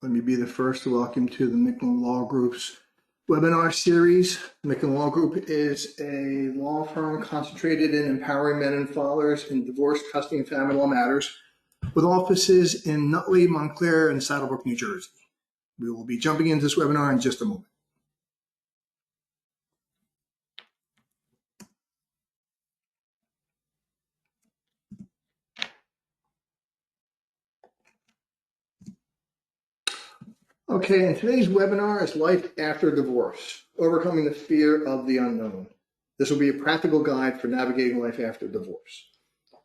Let me be the first to welcome you to the Micklin Law Group's webinar series. Micklin Law Group is a law firm concentrated in empowering men and fathers in divorce, custody, and family law matters, with offices in Nutley, Montclair, and Saddlebrook, New Jersey. We will be jumping into this webinar in just a moment. Okay, and today's webinar is Life After Divorce, Overcoming the Fear of the Unknown. This will be a practical guide for navigating life after divorce.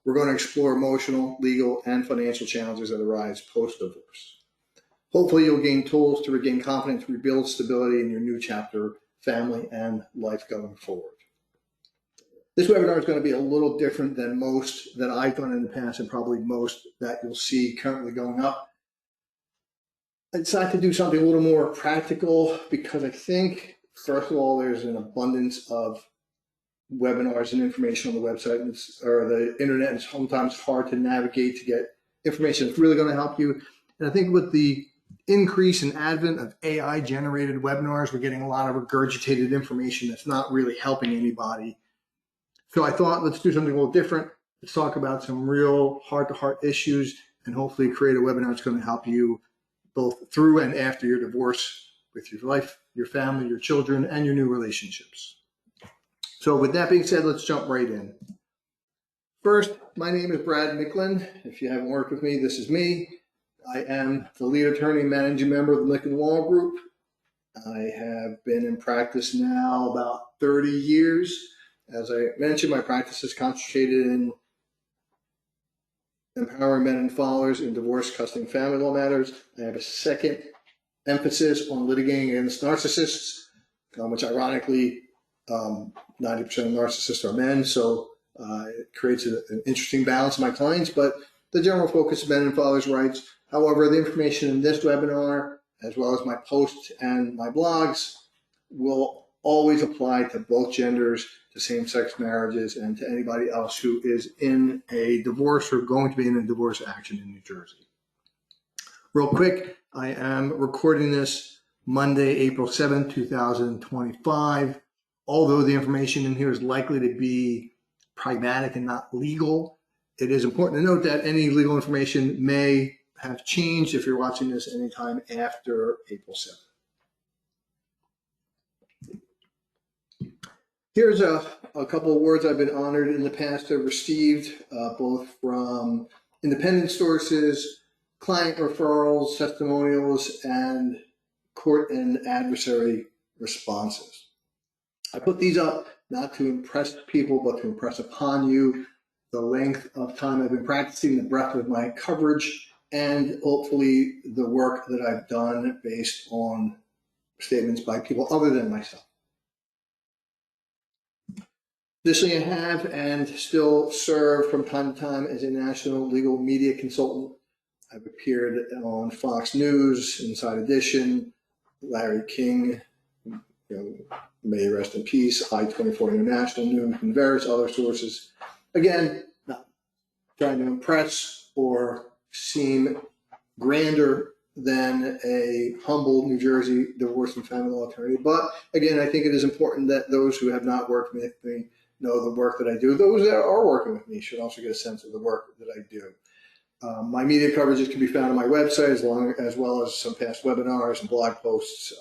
We're going to explore emotional, legal, and financial challenges that arise post-divorce. Hopefully, you'll gain tools to regain confidence, rebuild stability in your new chapter, family, and life going forward. This webinar is going to be a little different than most that I've done in the past, and probably most that you'll see currently going up. I decided to do something a little more practical because I think, first of all, there's an abundance of webinars and information on the website or the internet, and sometimes hard to navigate to get information that's really going to help you. And I think with the increase in advent of AI generated webinars, we're getting a lot of regurgitated information that's not really helping anybody. So I thought, let's do something a little different. Let's talk about some real heart-to-heart issues and hopefully create a webinar that's going to help you both through and after your divorce, with your life, your family, your children, and your new relationships. So with that being said, let's jump right in. First, my name is Brad Micklin. If you haven't worked with me, this is me. I am the lead attorney and managing member of the Micklin Law Group. I have been in practice now about 30 years. As I mentioned, my practice is concentrated in empowering men and fathers in divorce, custody, and family law matters. I have a second emphasis on litigating against narcissists, which ironically, 90% of narcissists are men, so it creates an interesting balance of my clients, but the general focus is men and fathers' rights. However, the information in this webinar, as well as my posts and my blogs, will always apply to both genders, to same-sex marriages, and to anybody else who is in a divorce or going to be in a divorce action in New Jersey. Real quick, I am recording this Monday, April 7th, 2025. Although the information in here is likely to be pragmatic and not legal, it is important to note that any legal information may have changed if you're watching this anytime after April 7th. Here's a couple of words I've been honored in the past to have received, both from independent sources, client referrals, testimonials, and court and adversary responses. I put these up not to impress people, but to impress upon you the length of time I've been practicing, the breadth of my coverage, and hopefully the work that I've done based on statements by people other than myself. Additionally, I have and still serve from time to time as a national legal media consultant. I've appeared on Fox News, Inside Edition, Larry King, may rest in peace, I-24 International News, and various other sources. Again, not trying to impress or seem grander than a humble New Jersey divorce and family law attorney. But again, I think it is important that those who have not worked with me know the work that I do. Those that are working with me should also get a sense of the work that I do. My media coverages can be found on my website, as well as some past webinars and blog posts.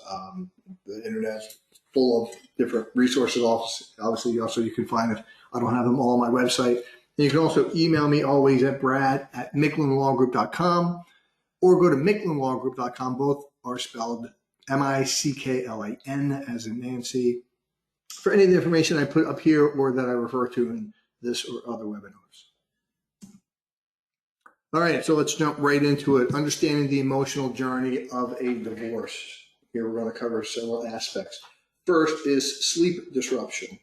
The internet's full of different resources. Obviously, also you can find it. I don't have them all on my website. And you can also email me always at brad@micklinlawgroup.com or go to micklinlawgroup.com. Both are spelled M-I-C-K-L-A-N as in Nancy, for any of the information I put up here or that I refer to in this or other webinars. All right, so let's jump right into it. Understanding the emotional journey of a divorce. Here we're going to cover several aspects. First is sleep disruption.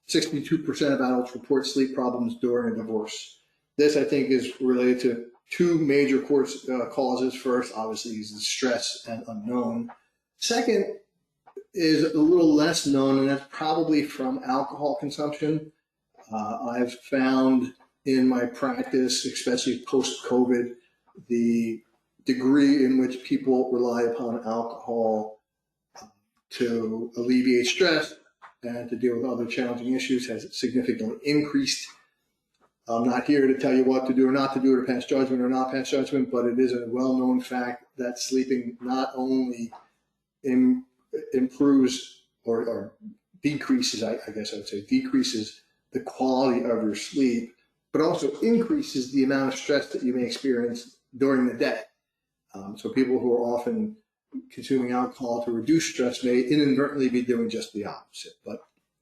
62% of adults report sleep problems during a divorce. This, I think, is related to two major causes. First, obviously, is the stress and unknown. Second is a little less known, and that's probably from alcohol consumption. I've found in my practice, especially post-COVID, the degree in which people rely upon alcohol to alleviate stress and to deal with other challenging issues has significantly increased. I'm not here to tell you what to do or not to do, or pass judgment or not pass judgment, but it is a well-known fact that sleeping not only improves or decreases, I guess I would say, decreases the quality of your sleep, but also increases the amount of stress that you may experience during the day. So people who are often consuming alcohol to reduce stress may inadvertently be doing just the opposite. But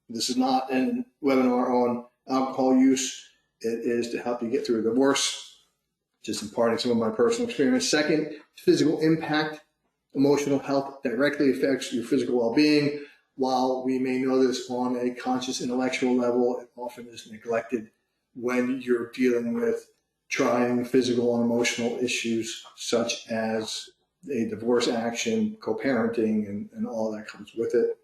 this is not a webinar on alcohol use. It is to help you get through a divorce, just imparting some of my personal experience. Second, physical impact. Emotional health directly affects your physical well-being. While we may know this on a conscious intellectual level, it often is neglected when you're dealing with trying physical and emotional issues such as a divorce action, co-parenting, and all that comes with it.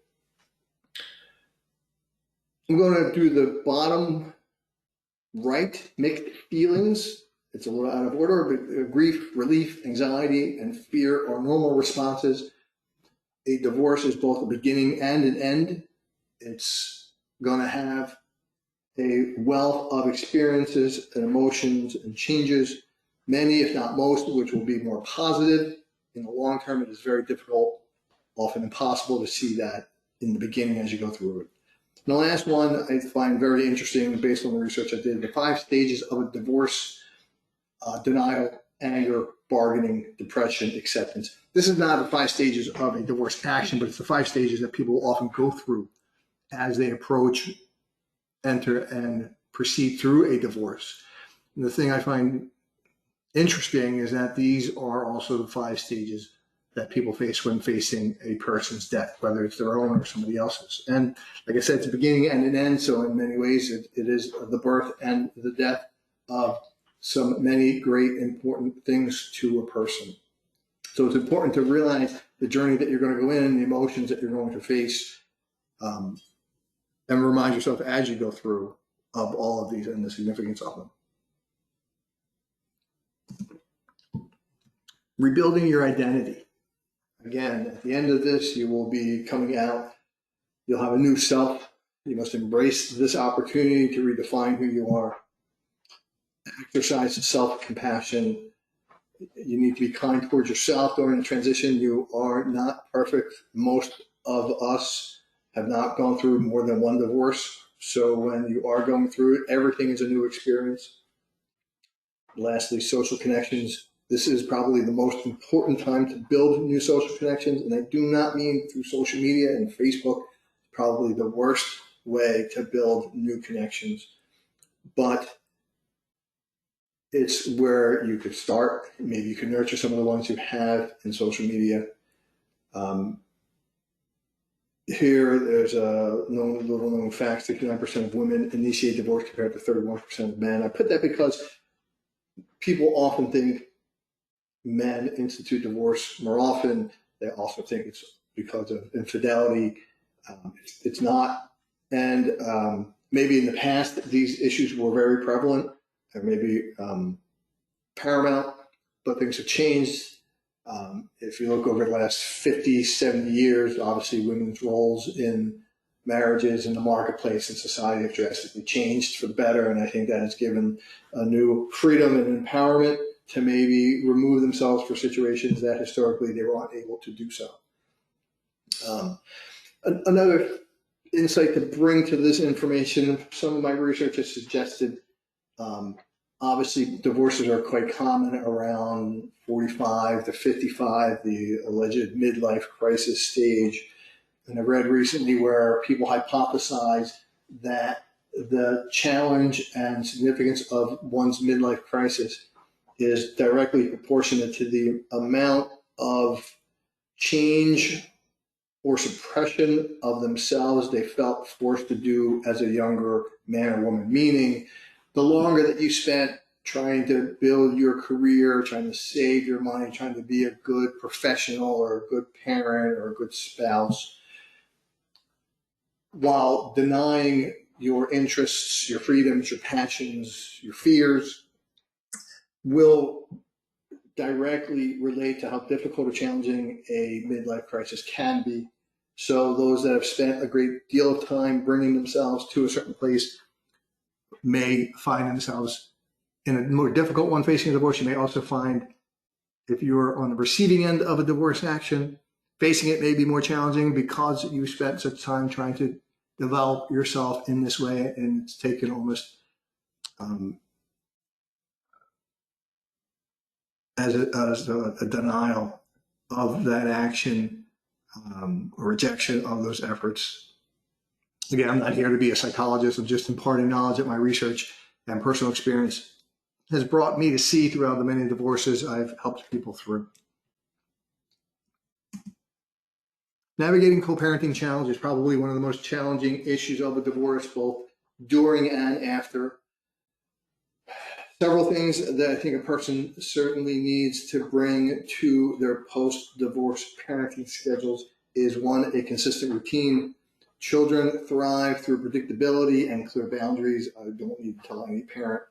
I'm going to do the bottom right, mixed feelings. It's a little out of order, but grief, relief, anxiety, and fear are normal responses. A divorce is both a beginning and an end. It's going to have a wealth of experiences and emotions and changes, many, if not most, of which will be more positive. In the long term, it is very difficult, often impossible, to see that in the beginning as you go through it. And the last one I find very interesting based on the research I did, the 5 stages of a divorce: denial, anger, bargaining, depression, acceptance. This is not the 5 stages of a divorce action, but it's the 5 stages that people often go through as they approach, enter, and proceed through a divorce. And the thing I find interesting is that these are also the 5 stages that people face when facing a person's death, whether it's their own or somebody else's. And like I said, it's a beginning and an end. So in many ways, it is the birth and the death of many great important things to a person. So it's important to realize the journey that you're going to go in, the emotions that you're going to face, and remind yourself as you go through of all of these and the significance of them. Rebuilding your identity. Again, at the end of this, you will be coming out. You'll have a new self. You must embrace this opportunity to redefine who you are. Exercise self-compassion. You need to be kind towards yourself during the transition. You are not perfect. Most of us have not gone through more than one divorce. So when you are going through it, everything is a new experience. Lastly, social connections. This is probably the most important time to build new social connections. And I do not mean through social media and Facebook, probably the worst way to build new connections. But it's where you could start. Maybe you can nurture some of the ones you have in social media. Here, there's a little known fact: 69% of women initiate divorce compared to 31% of men. I put that because people often think men institute divorce more often. They also think it's because of infidelity. It's not. And maybe in the past, these issues were very prevalent or maybe paramount, but things have changed. If you look over the last 50, 70 years, obviously women's roles in marriages and the marketplace and society have drastically changed for the better. And I think that has given a new freedom and empowerment to maybe remove themselves for situations that historically they weren't able to do so. Another insight to bring to this information, some of my research has suggested, obviously divorces are quite common around 45 to 55, the alleged midlife crisis stage. And I read recently where people hypothesize that the challenge and significance of one's midlife crisis is directly proportionate to the amount of change or suppression of themselves they felt forced to do as a younger man or woman. Meaning, the longer that you spent trying to build your career, trying to save your money, trying to be a good professional or a good parent or a good spouse, while denying your interests, your freedoms, your passions, your fears, will directly relate to how difficult or challenging a midlife crisis can be. So those that have spent a great deal of time bringing themselves to a certain place may find themselves in a more difficult one facing a divorce. You may also find, if you're on the receiving end of a divorce action, facing it may be more challenging because you spent such time trying to develop yourself in this way, and it's taken almost as a denial of that action or rejection of those efforts. Again, I'm not here to be a psychologist. I'm just imparting knowledge that my research and personal experience has brought me to see throughout the many divorces I've helped people through. Navigating co-parenting challenge is probably one of the most challenging issues of a divorce, both during and after. Several things that I think a person certainly needs to bring to their post-divorce parenting schedules is, one, a consistent routine. Children thrive through predictability and clear boundaries. I don't need to tell any parent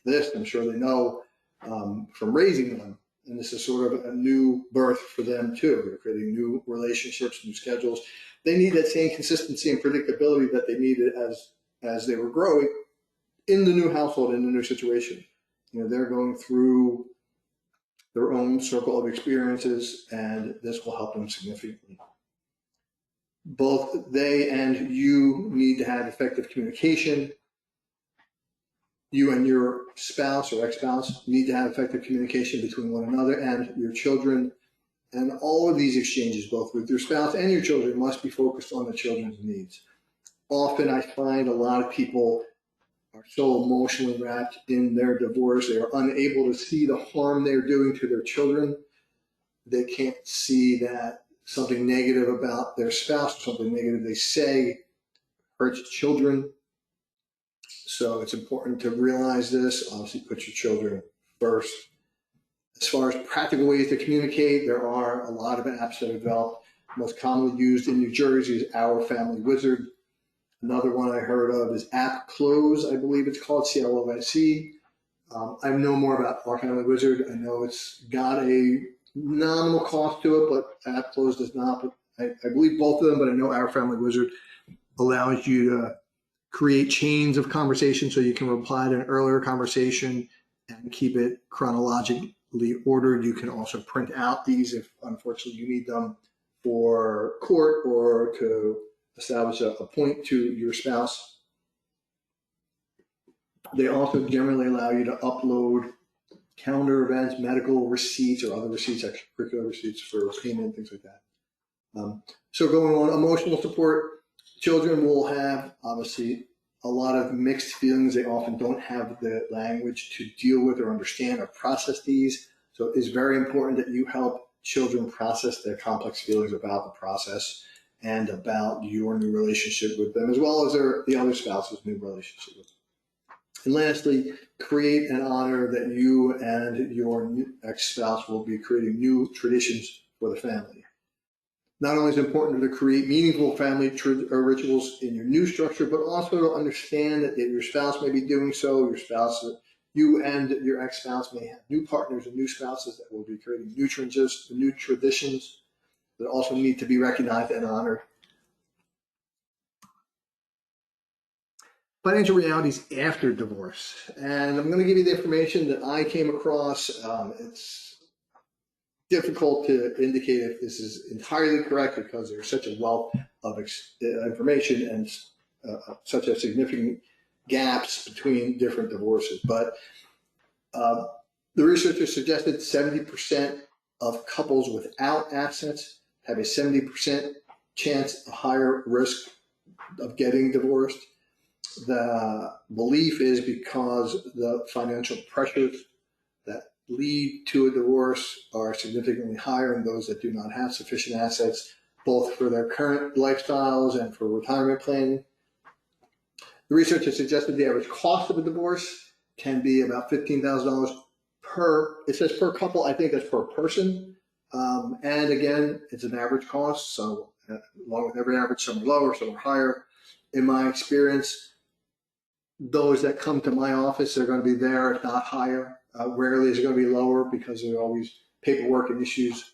this. I'm sure they know from raising them. And this is sort of a new birth for them too. They're creating new relationships, new schedules. They need that same consistency and predictability that they needed as they were growing in the new household, in the new situation. You know, they're going through their own circle of experiences, and this will help them significantly. Both they and you need to have effective communication. You and your spouse or ex-spouse need to have effective communication between one another and your children. And all of these exchanges, both with your spouse and your children, must be focused on the children's needs. Often I find a lot of people are so emotionally wrapped in their divorce, they are unable to see the harm they're doing to their children. They can't see that something negative about their spouse, or something negative they say, hurts children. So it's important to realize this. Obviously, put your children first. As far as practical ways to communicate, there are a lot of apps that are developed. Most commonly used in New Jersey is Our Family Wizard. Another one I heard of is App Close, I believe it's called, CLOSE. I know more about Our Family Wizard. I know it's got a nominal cost to it, but App Close does not. But I believe both of them, but I know Our Family Wizard allows you to create chains of conversation so you can reply to an earlier conversation and keep it chronologically ordered. You can also print out these if, unfortunately, you need them for court or to establish a point to your spouse. They also generally allow you to upload calendar events, medical receipts, or other receipts, extracurricular receipts for payment, things like that. So going on, emotional support. Children will have, obviously, a lot of mixed feelings. They often don't have the language to deal with or understand or process these. So it's very important that you help children process their complex feelings about the process and about your new relationship with them, as well as the other spouse's new relationship with them. And lastly, create and honor that you and your ex-spouse will be creating new traditions for the family. Not only is it important to create meaningful family rituals in your new structure, but also to understand that your spouse may be doing so. You and your ex-spouse may have new partners and new spouses that will be creating new traditions that also need to be recognized and honored. Financial realities after divorce. And I'm going to give you the information that I came across. It's difficult to indicate if this is entirely correct because there's such a wealth of information and such a significant gaps between different divorces. But the researchers suggested 70% of couples without assets have a 70% chance, a higher risk of getting divorced. The belief is because the financial pressures that lead to a divorce are significantly higher in those that do not have sufficient assets, both for their current lifestyles and for retirement planning. The research has suggested the average cost of a divorce can be about $15,000 it says per couple, I think that's per person. And again, it's an average cost. So along with every average, some are lower, some are higher. In my experience, those that come to my office are going to be there, if not higher. Rarely is it going to be lower because there are always paperwork and issues.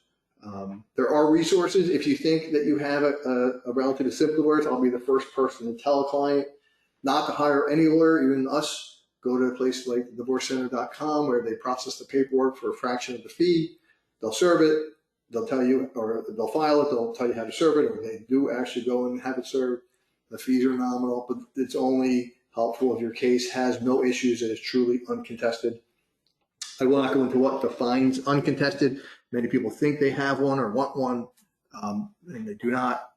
There are resources. If you think that you have a relatively simple divorce, I'll be the first person to tell a client not to hire any lawyer, even us. Go to a place like divorcecenter.com where they process the paperwork for a fraction of the fee. They'll serve it. They'll tell you, or they'll file it. They'll tell you how to serve it, or they do actually go and have it served. The fees are nominal, but it's only helpful if your case has no issues and is truly uncontested. I will not go into what defines uncontested. Many people think they have one or want one, and they do not.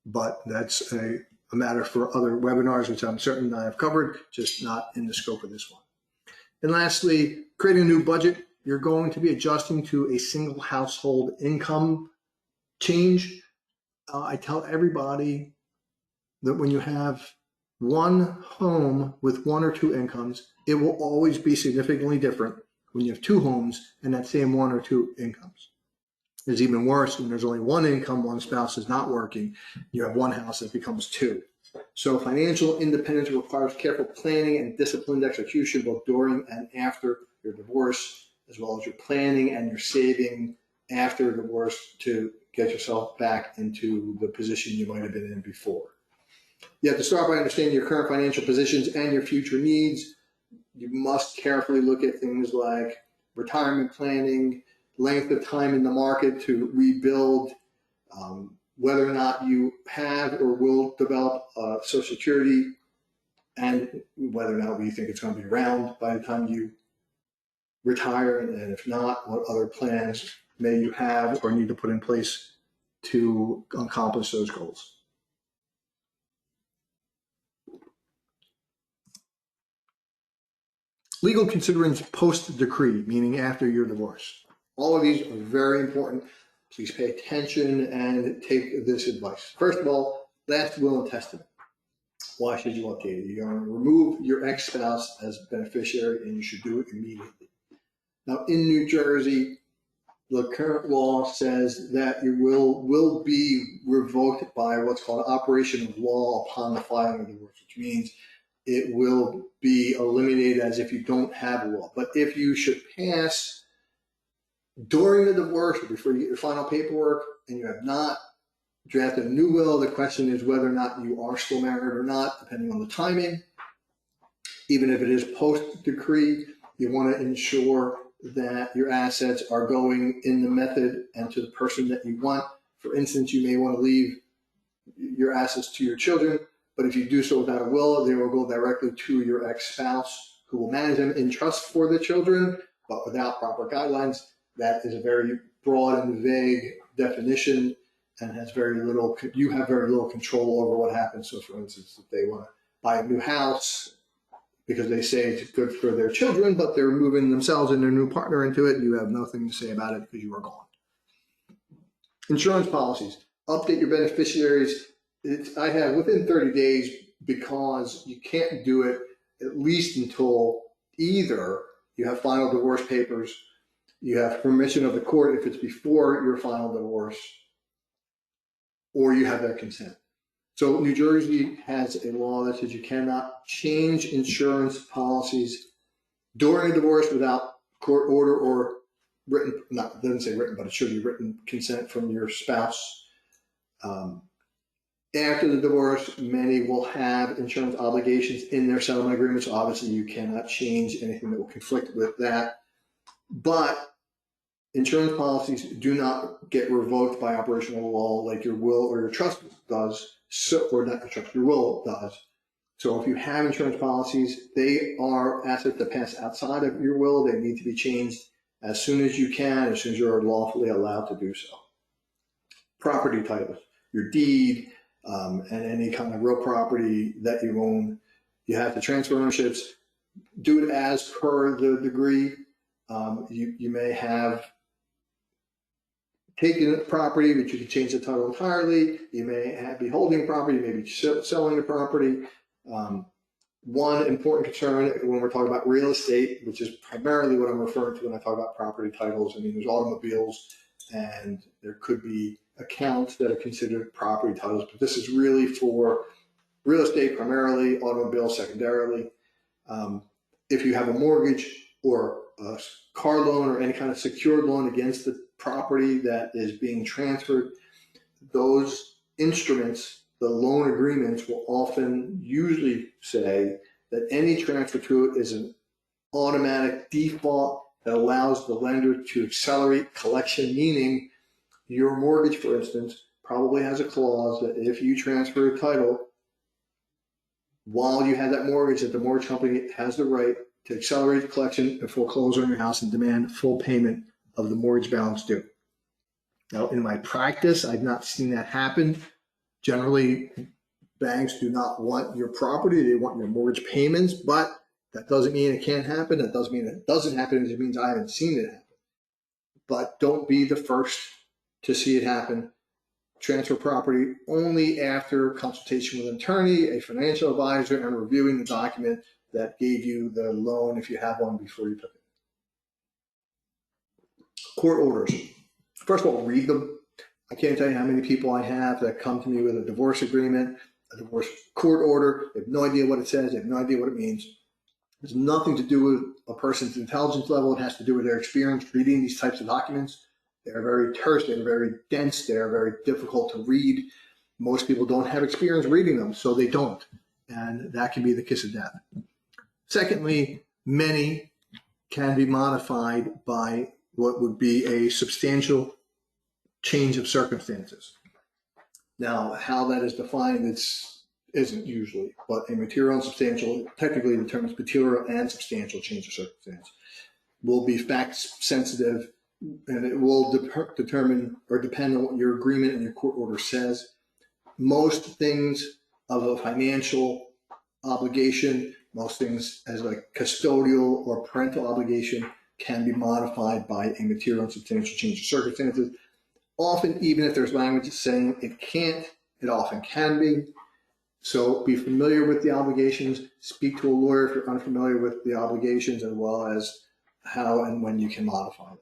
But that's a matter for other webinars, which I'm certain I have covered, just not in the scope of this one. And lastly, creating a new budget. You're going to be adjusting to a single household income change. I tell everybody that when you have one home with one or two incomes, it will always be significantly different when you have two homes and that same one or two incomes. It's even worse when there's only one income, one spouse is not working. You have one house that becomes two. So financial independence requires careful planning and disciplined execution both during and after your divorce, as well as your planning and your saving after a divorce to get yourself back into the position you might have been in before. You have to start by understanding your current financial positions and your future needs. You must carefully look at things like retirement planning, length of time in the market to rebuild, whether or not you have or will develop Social Security, and whether or not you think it's going to be around by the time you retire, and if not, what other plans may you have or need to put in place to accomplish those goals. Legal considerance post-decree, meaning after your divorce. All of these are very important. Please pay attention and take this advice. First of all, last will and testament. Why should you update it? You're going to remove your ex-spouse as beneficiary, and you should do it immediately. Now, in New Jersey, the current law says that your will be revoked by what's called operation of law upon the filing of divorce, which means it will be eliminated as if you don't have a will. But if you should pass during the divorce or before you get your final paperwork and you have not drafted a new will, the question is whether or not you are still married or not, depending on the timing. Even if it is post-decree, you want to ensure that your assets are going in the method and to the person that you want. For instance, you may want to leave your assets to your children, but if you do so without a will, they will go directly to your ex-spouse, who will manage them in trust for the children, but without proper guidelines. That is a very broad and vague definition and has very little, you have very little control over what happens. So for instance, if they want to buy a new house because they say it's good for their children, but they're moving themselves and their new partner into it, you have nothing to say about it because you are gone. Insurance policies, update your beneficiaries. I have within 30 days because you can't do it at least until either you have final divorce papers, you have permission of the court if it's before your final divorce, or you have their consent. So New Jersey has a law that says you cannot change insurance policies during a divorce without court order or written, not, it doesn't say written, but it should be written consent from your spouse. After the divorce, many will have insurance obligations in their settlement agreements. So obviously, you cannot change anything that will conflict with that. But insurance policies do not get revoked by operational law like your will or your trust does, or not your trust, your will does. So if you have insurance policies, they are assets that pass outside of your will. They need to be changed as soon as you can, as soon as you're lawfully allowed to do so. Property titles, your deed, and any kind of real property that you own, you have to transfer ownerships. Do it as per the degree. You may have taken property, but you can change the title entirely. You may be holding property, you may be selling the property. One important concern when we're talking about real estate, which is primarily what I'm referring to when I talk about property titles. I mean, there's automobiles and there could be accounts that are considered property titles, but this is really for real estate primarily, automobiles secondarily. If you have a mortgage or a car loan or any kind of secured loan against the property that is being transferred, those instruments, the loan agreements, will often usually say that any transfer to it is an automatic default that allows the lender to accelerate collection, meaning your mortgage, for instance, probably has a clause that if you transfer a title while you have that mortgage, that the mortgage company has the right to accelerate the collection and foreclose on your house and demand full payment of the mortgage balance due. Now, in my practice, I've not seen that happen. Generally, banks do not want your property. They want your mortgage payments, but that doesn't mean it can't happen. That doesn't mean it doesn't happen. It means I haven't seen it happen. But don't be the first to see it happen. Transfer property only after consultation with an attorney, a financial advisor, and reviewing the document that gave you the loan if you have one before you took it. Court orders. First of all, read them. I can't tell you how many people I have that come to me with a divorce agreement, a divorce court order. They have no idea what it says. They have no idea what it means. It has nothing to do with a person's intelligence level. It has to do with their experience reading these types of documents. They're very terse, they're very dense, they're very difficult to read. Most people don't have experience reading them, so they don't. And that can be the kiss of death. Secondly, many can be modified by what would be a substantial change of circumstances. Now, how that is defined isn't usually, but a material and substantial, technically the term is material and substantial change of circumstance, will be fact sensitive, and it will determine or depend on what your agreement and your court order says. Most things of a financial obligation, most things as a custodial or parental obligation can be modified by a material and substantial change of circumstances. Often, even if there's language saying it can't, it often can be. So be familiar with the obligations. Speak to a lawyer if you're unfamiliar with the obligations, as well as how and when you can modify them.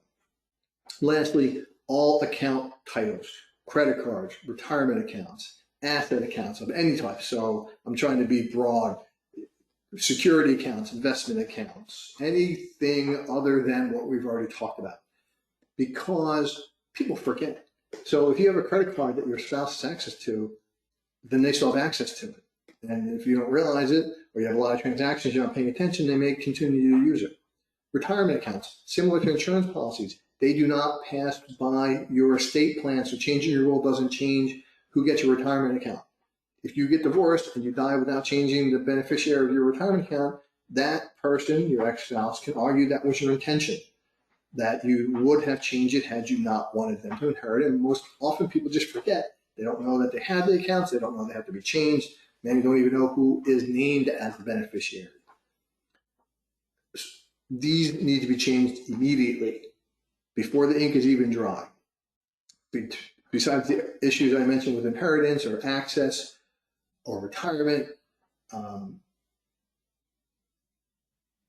Lastly, all account titles, credit cards, retirement accounts, asset accounts of any type. So I'm trying to be broad. Security accounts, investment accounts, anything other than what we've already talked about, because people forget. So if you have a credit card that your spouse has access to, then they still have access to it. And if you don't realize it, or you have a lot of transactions, you're not paying attention, they may continue to use it. Retirement accounts, similar to insurance policies, they do not pass by your estate plan, so changing your will doesn't change who gets your retirement account. If you get divorced and you die without changing the beneficiary of your retirement account, that person, your ex-spouse, can argue that was your intention, that you would have changed it had you not wanted them to inherit. And most often people just forget. They don't know that they have the accounts. They don't know they have to be changed. Many don't even know who is named as the beneficiary. These need to be changed immediately before the ink is even dry. Besides the issues I mentioned with inheritance or access or retirement,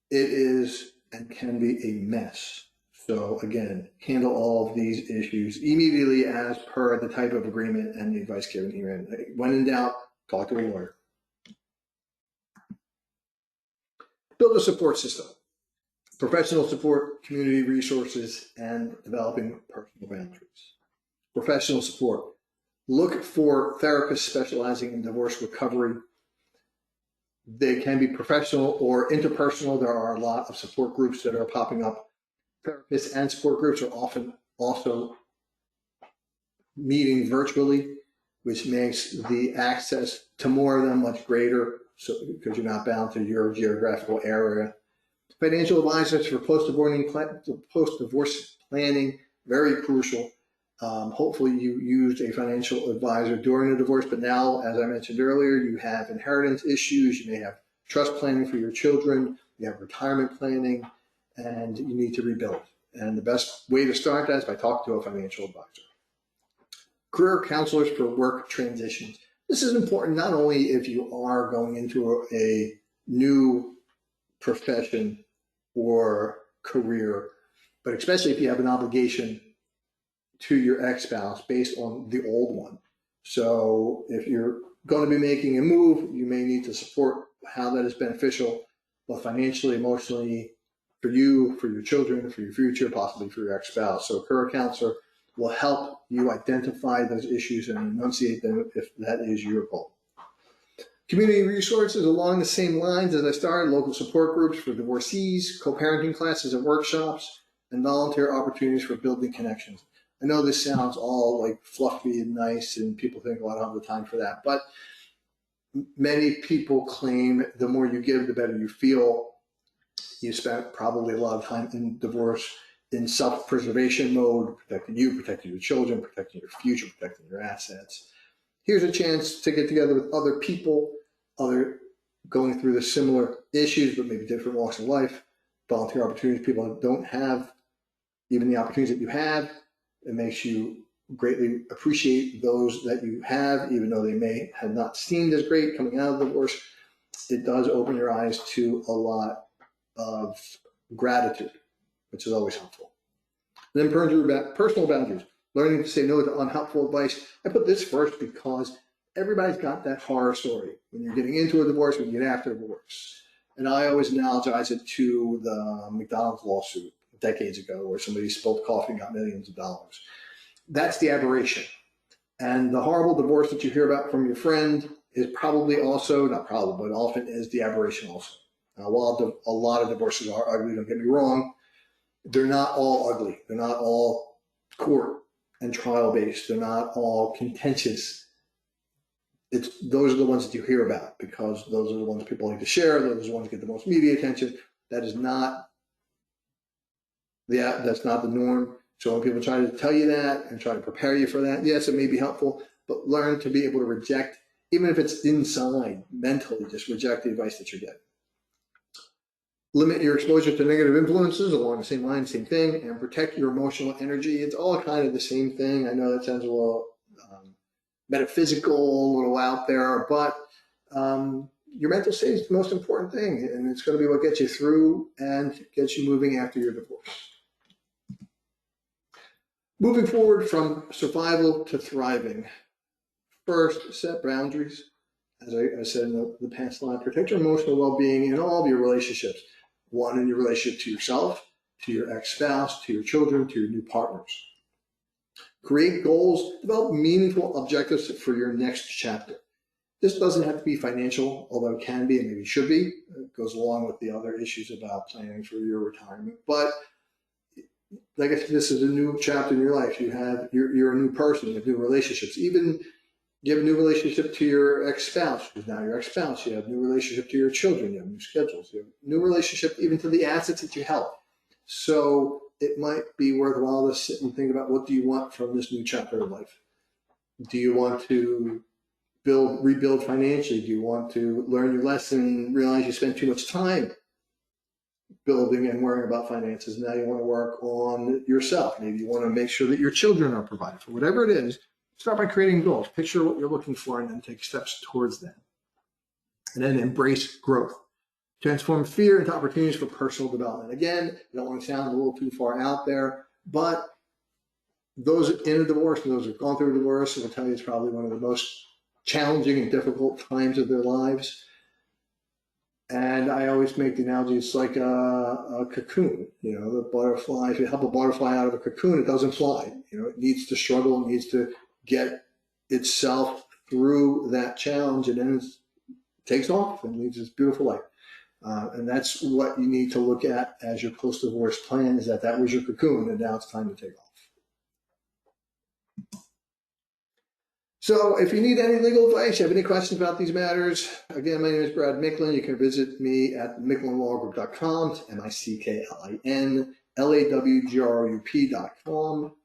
it is and can be a mess. So again, handle all of these issues immediately as per the type of agreement and the advice given here. When in doubt, talk to a lawyer. Build a support system. Professional support, community resources, and developing personal boundaries. Professional support. Look for therapists specializing in divorce recovery. They can be professional or interpersonal. There are a lot of support groups that are popping up. Therapists and support groups are often also meeting virtually, which makes the access to more of them much greater, so because you're not bound to your geographical area. Financial advisors for post-divorce planning, very crucial. Hopefully you used a financial advisor during a divorce, but now, as I mentioned earlier, you have inheritance issues, you may have trust planning for your children, you have retirement planning, and you need to rebuild. And the best way to start that is by talking to a financial advisor. Career counselors for work transitions. This is important not only if you are going into a new profession or career, but especially if you have an obligation to your ex-spouse based on the old one. So if you're going to be making a move, you may need to support how that is beneficial, both financially, emotionally, for you, for your children, for your future, possibly for your ex-spouse. So a career counselor will help you identify those issues and enunciate them if that is your goal. Community resources along the same lines as I started, local support groups for divorcees, co-parenting classes and workshops, and volunteer opportunities for building connections. I know this sounds all like fluffy and nice, and people think, well, I don't have the time for that. But many people claim the more you give, the better you feel. You spent probably a lot of time in divorce in self-preservation mode, protecting you, protecting your children, protecting your future, protecting your assets. Here's a chance to get together with other people, other going through the similar issues, but maybe different walks of life, volunteer opportunities, people that don't have even the opportunities that you have. It makes you greatly appreciate those that you have, even though they may have not seemed as great coming out of the divorce. It does open your eyes to a lot of gratitude, which is always helpful. And then personal boundaries, learning to say no to unhelpful advice. I put this first because everybody's got that horror story when you're getting into a divorce, when you get after a divorce. And I always analogize it to the McDonald's lawsuit decades ago where somebody spilled coffee and got millions of dollars. That's the aberration. And the horrible divorce that you hear about from your friend is probably also, not probably, but often is the aberration also. Now, while a lot of divorces are ugly, don't get me wrong, they're not all ugly. They're not all court and trial based. They're not all contentious. Those are the ones that you hear about because those are the ones people like to share. Those are the ones that get the most media attention. That is not that's not the norm. So when people try to tell you that and try to prepare you for that, yes, it may be helpful, but learn to be able to reject, even if it's inside, mentally, just reject the advice that you're getting. Limit your exposure to negative influences along the same line, same thing, and protect your emotional energy. It's all kind of the same thing. I know that sounds a little metaphysical, a little out there, but your mental state is the most important thing, and it's going to be what gets you through and gets you moving after your divorce. Moving forward from survival to thriving. First, set boundaries. As I said in the past line, protect your emotional well-being in all of your relationships. One, in your relationship to yourself, to your ex-spouse, to your children, to your new partners. Create goals, develop meaningful objectives for your next chapter. This doesn't have to be financial, although it can be and maybe should be. It goes along with the other issues about planning for your retirement. But like I said, this is a new chapter in your life. You're a new person, you have new relationships. Even you have a new relationship to your ex-spouse, because now your ex-spouse. You have a new relationship to your children. You have new schedules. You have a new relationship even to the assets that you held. So it might be worthwhile to sit and think about, what do you want from this new chapter of life? Do you want to rebuild financially? Do you want to learn your lesson and realize you spent too much time building and worrying about finances? Now you want to work on yourself. Maybe you want to make sure that your children are provided for. Whatever it is, start by creating goals. Picture what you're looking for and then take steps towards that. And then embrace growth. Transform fear into opportunities for personal development. Again, I don't want to sound a little too far out there, but those in a divorce, those who've gone through a divorce, will tell you it's probably one of the most challenging and difficult times of their lives. And I always make the analogy, it's like a cocoon. The butterfly, if you help a butterfly out of a cocoon, it doesn't fly. It needs to struggle, it needs to get itself through that challenge, and then it takes off and leads this beautiful life. And that's what you need to look at as your post-divorce plan, is that was your cocoon, and now it's time to take off. So if you need any legal advice, you have any questions about these matters, again, my name is Brad Micklin. You can visit me at MicklinLawGroup.com, MicklinLawGroup.com.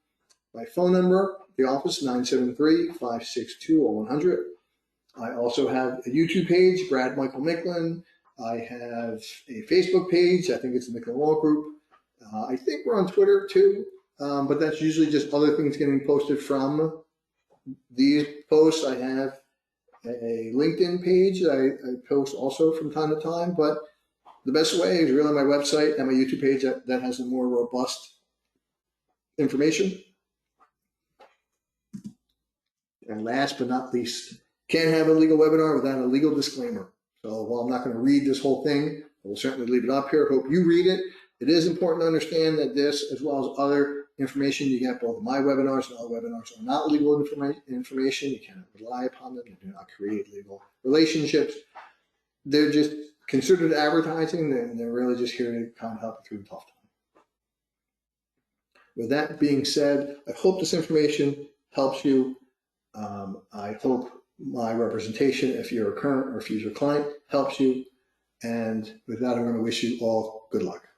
My phone number, the office, 973-562-0100. I also have a YouTube page, Brad Michael Micklin. I have a Facebook page. I think it's the Micklin Law Group. I think we're on Twitter too, but that's usually just other things getting posted from these posts. I have a LinkedIn page I post also from time to time, but the best way is really my website and my YouTube page that has a more robust information. And last but not least, can't have a legal webinar without a legal disclaimer. So while I'm not going to read this whole thing, I will certainly leave it up here. Hope you read it. It is important to understand that this, as well as other information you get, both my webinars and other webinars, are not legal information. You cannot rely upon them. They do not create legal relationships. They're just considered advertising, and they're really just here to kind of help you through the tough time. With that being said, I hope this information helps you. I hope my representation, if you're a current or future client, helps you. And with that, I'm going to wish you all good luck.